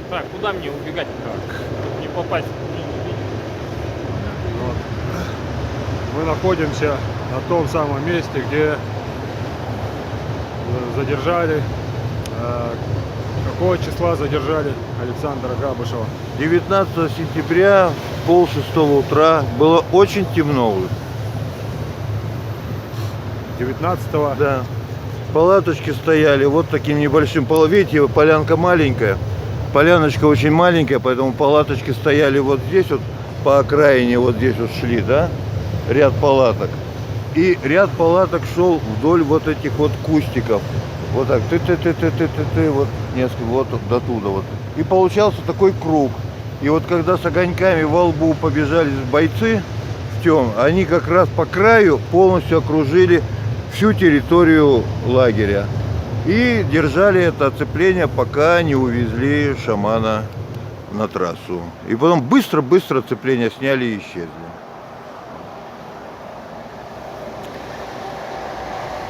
Так, куда мне убегать? Тут не попасть. Вот. Мы находимся на том самом месте, где задержали, какого числа задержали Александра Габышева? 19 сентября, пол-шестого утра, было очень темно. 19-го? Да. Палаточки стояли вот таким небольшим. Видите, полянка маленькая. Поляночка очень маленькая, поэтому палаточки стояли вот здесь вот по окраине, вот здесь вот шли, да, ряд палаток. И ряд палаток шел вдоль вот этих вот кустиков. Вот так, ты, вот несколько, вот до туда вот. И получался такой круг. И вот когда с огоньками во лбу побежали бойцы в тем, они как раз по краю полностью окружили всю территорию лагеря. И держали это оцепление, пока не увезли шамана на трассу. И потом быстро-быстро оцепление сняли и исчезли.